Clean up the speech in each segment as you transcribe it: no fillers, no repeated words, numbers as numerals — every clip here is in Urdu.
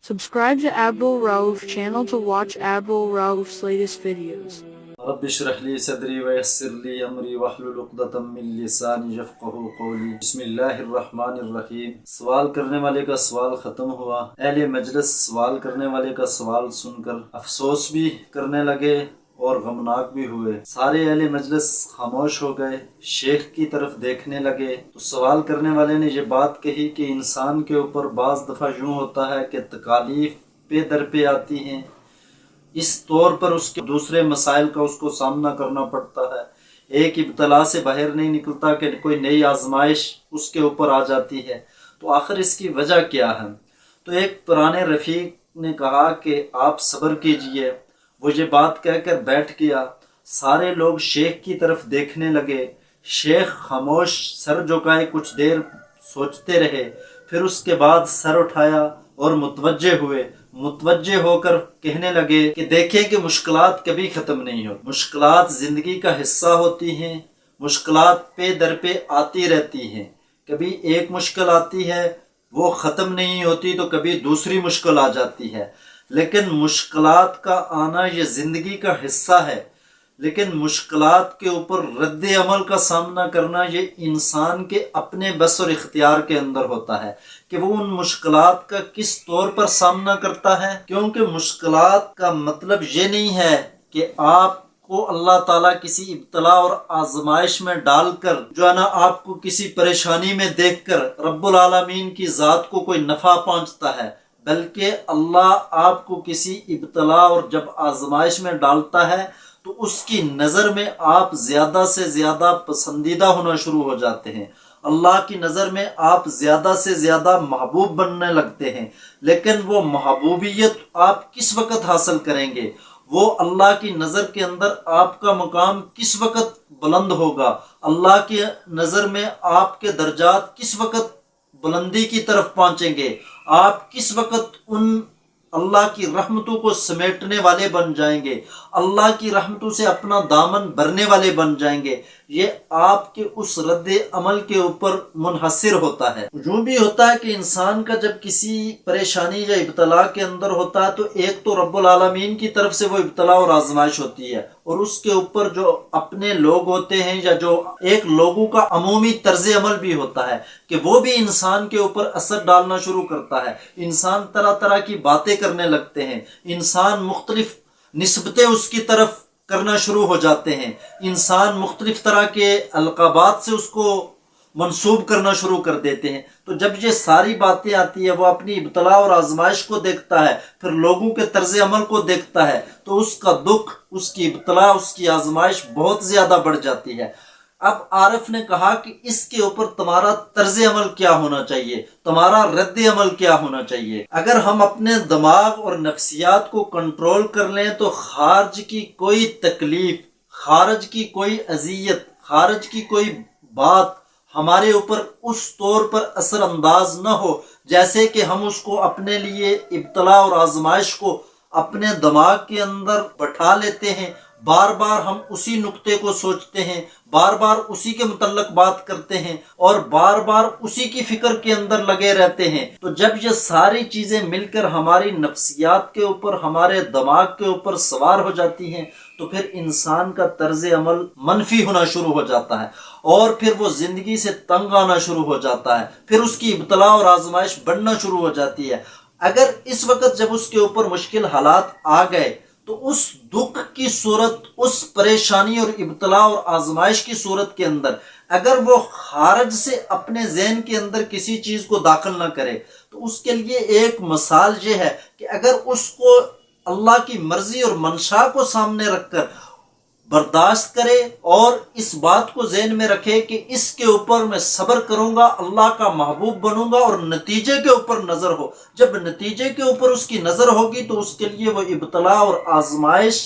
Subscribe to Abdul Rauf channel to watch Abdul Rauf's latest videos. رب اشرح لي صدري ويسر لي امري واحلل عقدة من لساني يفقهوا قولي بسم اللہ الرحمن الرحیم۔ سوال کرنے والے کا سوال ختم ہوا۔ اہل مجلس سوال کرنے والے کا سوال سن کر افسوس بھی کرنے لگے اور غمناک بھی ہوئے۔ سارے اہل مجلس خاموش ہو گئے، شیخ کی طرف دیکھنے لگے تو سوال کرنے والے نے یہ بات کہی کہ انسان کے اوپر بعض دفعہ یوں ہوتا ہے کہ تکالیف پہ در پہ آتی ہیں، اس طور پر اس کے دوسرے مسائل کا اس کو سامنا کرنا پڑتا ہے۔ ایک ابتلا سے باہر نہیں نکلتا کہ کوئی نئی آزمائش اس کے اوپر آ جاتی ہے، تو آخر اس کی وجہ کیا ہے؟ تو ایک پرانے رفیق نے کہا کہ آپ صبر کیجئے۔ وہ یہ بات کہہ کر بیٹھ گیا۔ سارے لوگ شیخ کی طرف دیکھنے لگے۔ شیخ خاموش سر جھکائے کچھ دیر سوچتے رہے، پھر اس کے بعد سر اٹھایا اور متوجہ ہوئے۔ متوجہ ہو کر کہنے لگے کہ دیکھیں کہ مشکلات کبھی ختم نہیں ہوتی، مشکلات زندگی کا حصہ ہوتی ہیں، مشکلات پہ در پہ آتی رہتی ہیں۔ کبھی ایک مشکل آتی ہے وہ ختم نہیں ہوتی تو کبھی دوسری مشکل آ جاتی ہے، لیکن مشکلات کا آنا یہ زندگی کا حصہ ہے۔ لیکن مشکلات کے اوپر رد عمل کا سامنا کرنا یہ انسان کے اپنے بس اور اختیار کے اندر ہوتا ہے کہ وہ ان مشکلات کا کس طور پر سامنا کرتا ہے، کیونکہ مشکلات کا مطلب یہ نہیں ہے کہ آپ کو اللہ تعالیٰ کسی ابتلا اور آزمائش میں ڈال کر جو ہے نا آپ کو کسی پریشانی میں دیکھ کر رب العالمین کی ذات کو کوئی نفع پہنچتا ہے، بلکہ اللہ آپ کو کسی ابتلا اور جب آزمائش میں ڈالتا ہے تو اس کی نظر میں آپ زیادہ سے زیادہ پسندیدہ ہونا شروع ہو جاتے ہیں، اللہ کی نظر میں آپ زیادہ سے زیادہ محبوب بننے لگتے ہیں۔ لیکن وہ محبوبیت آپ کس وقت حاصل کریں گے؟ وہ اللہ کی نظر کے اندر آپ کا مقام کس وقت بلند ہوگا؟ اللہ کی نظر میں آپ کے درجات کس وقت بلندی کی طرف پہنچیں گے؟ آپ کس وقت ان اللہ کی رحمتوں کو سمیٹنے والے بن جائیں گے، اللہ کی رحمتوں سے اپنا دامن بھرنے والے بن جائیں گے؟ یہ آپ کے اس رد عمل کے اوپر منحصر ہوتا ہے۔ یوں بھی ہوتا ہے کہ انسان کا جب کسی پریشانی یا ابتلا کے اندر ہوتا ہے تو ایک تو رب العالمین کی طرف سے وہ ابتلا اور آزمائش ہوتی ہے، اور اس کے اوپر جو اپنے لوگ ہوتے ہیں یا جو ایک لوگوں کا عمومی طرز عمل بھی ہوتا ہے کہ وہ بھی انسان کے اوپر اثر ڈالنا شروع کرتا ہے۔ انسان طرح طرح کی باتیں کرنے لگتے ہیں، انسان مختلف نسبتیں اس کی طرف کرنا شروع ہو جاتے ہیں، انسان مختلف طرح کے القابات سے اس کو منسوب کرنا شروع کر دیتے ہیں۔ تو جب یہ ساری باتیں آتی ہیں، وہ اپنی ابتلا اور آزمائش کو دیکھتا ہے، پھر لوگوں کے طرز عمل کو دیکھتا ہے، تو اس کا دکھ، اس کی ابتلا، اس کی آزمائش بہت زیادہ بڑھ جاتی ہے۔ اب عارف نے کہا کہ اس کے اوپر تمہارا طرز عمل کیا ہونا چاہیے، تمہارا رد عمل کیا ہونا چاہیے۔ اگر ہم اپنے دماغ اور نفسیات کو کنٹرول کر لیں تو خارج کی کوئی تکلیف، خارج کی کوئی اذیت، خارج کی کوئی بات ہمارے اوپر اس طور پر اثر انداز نہ ہو جیسے کہ ہم اس کو اپنے لیے ابتلا اور آزمائش کو اپنے دماغ کے اندر بٹھا لیتے ہیں، بار بار ہم اسی نقطے کو سوچتے ہیں، بار بار اسی کے متعلق بات کرتے ہیں اور بار بار اسی کی فکر کے اندر لگے رہتے ہیں۔ تو جب یہ ساری چیزیں مل کر ہماری نفسیات کے اوپر، ہمارے دماغ کے اوپر سوار ہو جاتی ہیں تو پھر انسان کا طرز عمل منفی ہونا شروع ہو جاتا ہے، اور پھر وہ زندگی سے تنگ آنا شروع ہو جاتا ہے، پھر اس کی ابتلا اور آزمائش بڑھنا شروع ہو جاتی ہے۔ اگر اس وقت جب اس کے اوپر مشکل حالات آ گئے تو اس دکھ کی صورت، اس پریشانی اور ابتلا اور آزمائش کی صورت کے اندر اگر وہ خارج سے اپنے ذہن کے اندر کسی چیز کو داخل نہ کرے تو اس کے لیے ایک مثال یہ ہے کہ اگر اس کو اللہ کی مرضی اور منشا کو سامنے رکھ کر برداشت کرے اور اس بات کو ذہن میں رکھے کہ اس کے اوپر میں صبر کروں گا، اللہ کا محبوب بنوں گا، اور نتیجے کے اوپر نظر ہو، جب نتیجے کے اوپر اس کی نظر ہوگی تو اس کے لیے وہ ابتلا اور آزمائش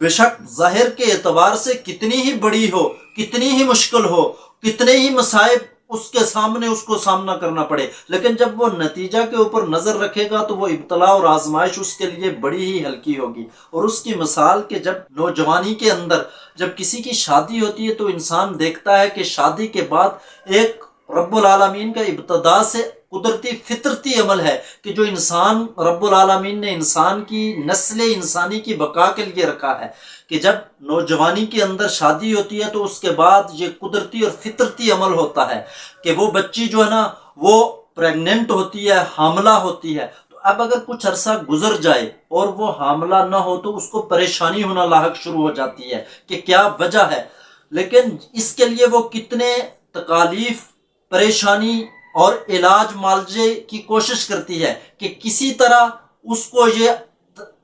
بے شک ظاہر کے اعتبار سے کتنی ہی بڑی ہو، کتنی ہی مشکل ہو، کتنے ہی مصائب اس کے سامنے اس کو سامنا کرنا پڑے، لیکن جب وہ نتیجہ کے اوپر نظر رکھے گا تو وہ ابتلا اور آزمائش اس کے لیے بڑی ہی ہلکی ہوگی۔ اور اس کی مثال کہ جب نوجوانی کے اندر جب کسی کی شادی ہوتی ہے تو انسان دیکھتا ہے کہ شادی کے بعد ایک رب العالمین کا ابتدا سے قدرتی فطرتی عمل ہے کہ جو انسان رب العالمین نے انسان کی نسل انسانی کی بقا کے لیے رکھا ہے کہ جب نوجوانی کے اندر شادی ہوتی ہے تو اس کے بعد یہ قدرتی اور فطرتی عمل ہوتا ہے کہ وہ بچی جو ہے نا وہ پریگننٹ ہوتی ہے، حاملہ ہوتی ہے۔ تو اب اگر کچھ عرصہ گزر جائے اور وہ حاملہ نہ ہو تو اس کو پریشانی ہونا لاحق شروع ہو جاتی ہے کہ کیا وجہ ہے، لیکن اس کے لیے وہ کتنے تکالیف، پریشانی اور علاج معالجے کی کوشش کرتی ہے کہ کسی طرح اس کو یہ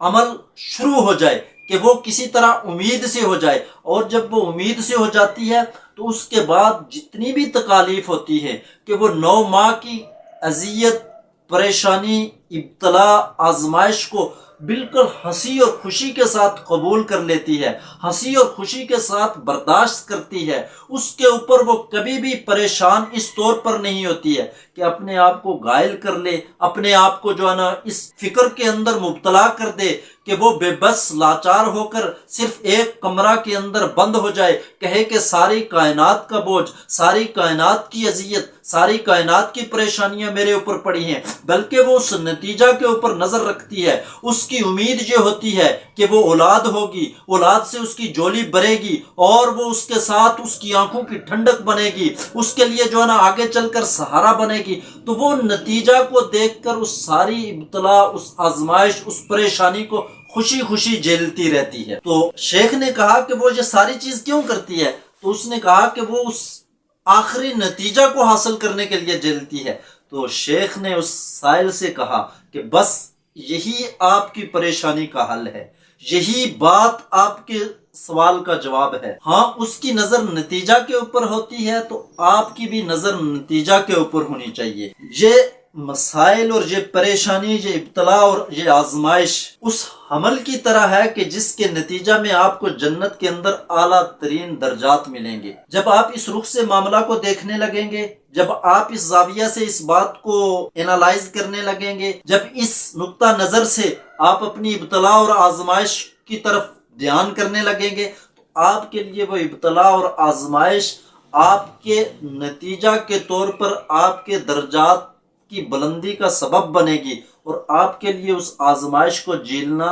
عمل شروع ہو جائے، کہ وہ کسی طرح امید سے ہو جائے، اور جب وہ امید سے ہو جاتی ہے تو اس کے بعد جتنی بھی تکالیف ہوتی ہے کہ وہ 9 ماہ کی اذیت، پریشانی، ابتلا، آزمائش کو بالکل ہنسی اور خوشی کے ساتھ قبول کر لیتی ہے، ہنسی اور خوشی کے ساتھ برداشت کرتی ہے۔ اس کے اوپر وہ کبھی بھی پریشان اس طور پر نہیں ہوتی ہے کہ اپنے آپ کو گائل کر لے، اپنے آپ کو جو ہے نا اس فکر کے اندر مبتلا کر دے کہ وہ بے بس لاچار ہو کر صرف ایک کمرہ کے اندر بند ہو جائے، کہے کہ ساری کائنات کا بوجھ، ساری کائنات کی اذیت، ساری کائنات کی پریشانیاں میرے اوپر پڑی ہیں، بلکہ وہ اس نتیجہ کے اوپر نظر رکھتی ہے۔ اس کی امید یہ ہوتی ہے کہ وہ اولاد ہوگی، اولاد سے اس کی جولی بڑھے گی اور وہ اس کے ساتھ اس کی آنکھوں کی ٹھنڈک بنے گی، اس کے لیے جو ہے نا آگے چل کر سہارا بنے گی۔ تو وہ نتیجہ کو دیکھ کر اس ساری ابتلا، اس آزمائش، اس پریشانی کو خوشی خوشی جھیلتی رہتی ہے۔ تو شیخ نے کہا کہ وہ یہ ساری چیز کیوں کرتی ہے؟ تو اس نے کہا کہ وہ اس آخری نتیجہ کو حاصل کرنے کے لیے جھیلتی ہے۔ تو شیخ نے اس سائل سے کہا کہ بس یہی آپ کی پریشانی کا حل ہے، یہی بات آپ کے سوال کا جواب ہے۔ ہاں، اس کی نظر نتیجہ کے اوپر ہوتی ہے تو آپ کی بھی نظر نتیجہ کے اوپر ہونی چاہیے۔ یہ مسائل اور یہ پریشانی، یہ ابتلا اور یہ آزمائش اس حمل کی طرح ہے کہ جس کے نتیجہ میں آپ کو جنت کے اندر اعلیٰ ترین درجات ملیں گے۔ جب آپ اس رخ سے معاملہ کو دیکھنے لگیں گے، جب آپ اس زاویہ سے اس بات کو انالائز کرنے لگیں گے، جب اس نقطہ نظر سے آپ اپنی ابتلا اور آزمائش کی طرف دھیان کرنے لگیں گے تو آپ کے لیے وہ ابتلا اور آزمائش آپ کے نتیجہ کے طور پر آپ کے درجات کی بلندی کا سبب بنے گی، اور آپ کے لیے اس آزمائش کو جھیلنا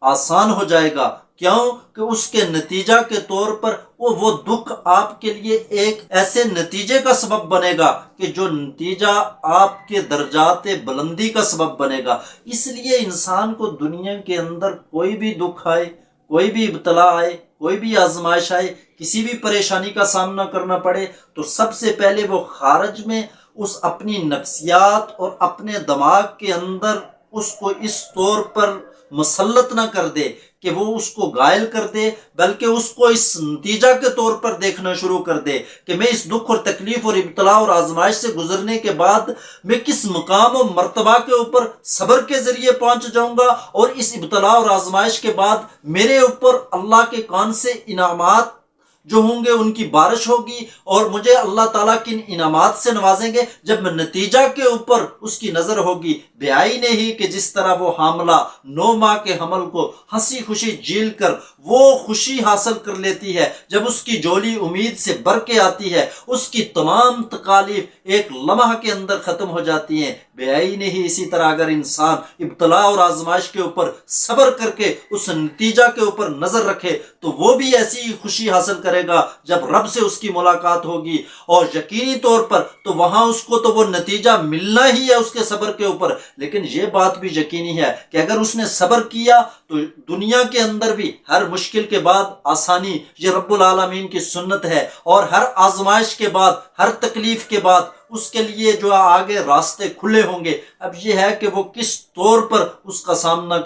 آسان ہو جائے گا۔ کیوں کہ اس کے نتیجہ کے طور پر وہ دکھ آپ کے لیے ایک ایسے نتیجے کا سبب بنے گا کہ جو نتیجہ آپ کے درجات بلندی کا سبب بنے گا۔ اس لیے انسان کو دنیا کے اندر کوئی بھی دکھ آئے، کوئی بھی ابتلا آئے، کوئی بھی آزمائش آئے، کسی بھی پریشانی کا سامنا کرنا پڑے تو سب سے پہلے وہ خارج میں اس اپنی نفسیات اور اپنے دماغ کے اندر اس کو اس طور پر مسلط نہ کر دے کہ وہ اس کو گائل کر دے، بلکہ اس کو اس نتیجہ کے طور پر دیکھنا شروع کر دے کہ میں اس دکھ اور تکلیف اور ابتلا اور آزمائش سے گزرنے کے بعد میں کس مقام و مرتبہ کے اوپر صبر کے ذریعے پہنچ جاؤں گا، اور اس ابتلا اور آزمائش کے بعد میرے اوپر اللہ کے کان سے انعامات جو ہوں گے ان کی بارش ہوگی، اور مجھے اللہ تعالیٰ کن انعامات سے نوازیں گے جب میں نتیجہ کے اوپر اس کی نظر ہوگی۔ بیائی نے ہی کہ جس طرح وہ حاملہ 9 ماہ کے حمل کو ہنسی خوشی جھیل کر وہ خوشی حاصل کر لیتی ہے جب اس کی جولی امید سے بھر کے آتی ہے، اس کی تمام تکالیف ایک لمحہ کے اندر ختم ہو جاتی ہیں۔ بیائی نے ہی اسی طرح اگر انسان ابتلا اور آزمائش کے اوپر صبر کر کے اس نتیجہ کے اوپر نظر رکھے تو وہ بھی ایسی ہی خوشی حاصل کرے گا جب رب سے اس کی ملاقات ہوگی، اور یقینی طور پر تو وہاں اس کو تو وہ نتیجہ ملنا ہی ہے اس کے صبر کے اوپر۔ لیکن یہ بات بھی یقینی ہے کہ اگر اس نے صبر کیا تو دنیا کے اندر بھی ہر مشکل کے بعد آسانی یہ رب العالمین کی سنت ہے، اور ہر آزمائش کے بعد، ہر تکلیف کے بعد اس کے لیے جو آگے راستے کھلے ہوں گے۔ اب یہ ہے کہ وہ کس طور پر اس کا سامنا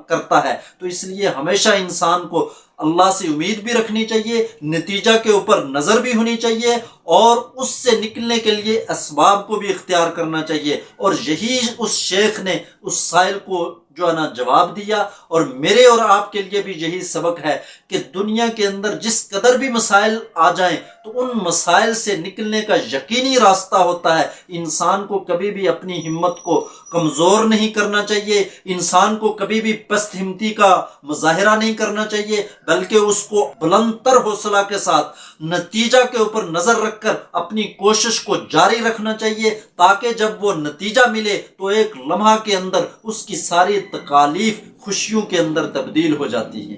کرتا ہے۔ تو اس لیے ہمیشہ انسان کو اللہ سے امید بھی رکھنی چاہیے، نتیجہ کے اوپر نظر بھی ہونی چاہیے، اور اس سے نکلنے کے لیے اسباب کو بھی اختیار کرنا چاہیے۔ اور یہی اس شیخ نے اس سائل کو جو ہے نا جواب دیا، اور میرے اور آپ کے لیے بھی یہی سبق ہے کہ دنیا کے اندر جس قدر بھی مسائل آ جائیں تو ان مسائل سے نکلنے کا یقینی راستہ ہوتا ہے۔ انسان کو کبھی بھی اپنی ہمت کو کمزور نہیں کرنا چاہیے، انسان کو کبھی بھی پست ہمتی کا مظاہرہ نہیں کرنا چاہیے، بلکہ اس کو بلند تر حوصلہ کے ساتھ نتیجہ کے اوپر نظر رکھ رکھ کر اپنی کوشش کو جاری رکھنا چاہیے، تاکہ جب وہ نتیجہ ملے تو ایک لمحہ کے اندر اس کی ساری تکالیف خوشیوں کے اندر تبدیل ہو جاتی ہیں۔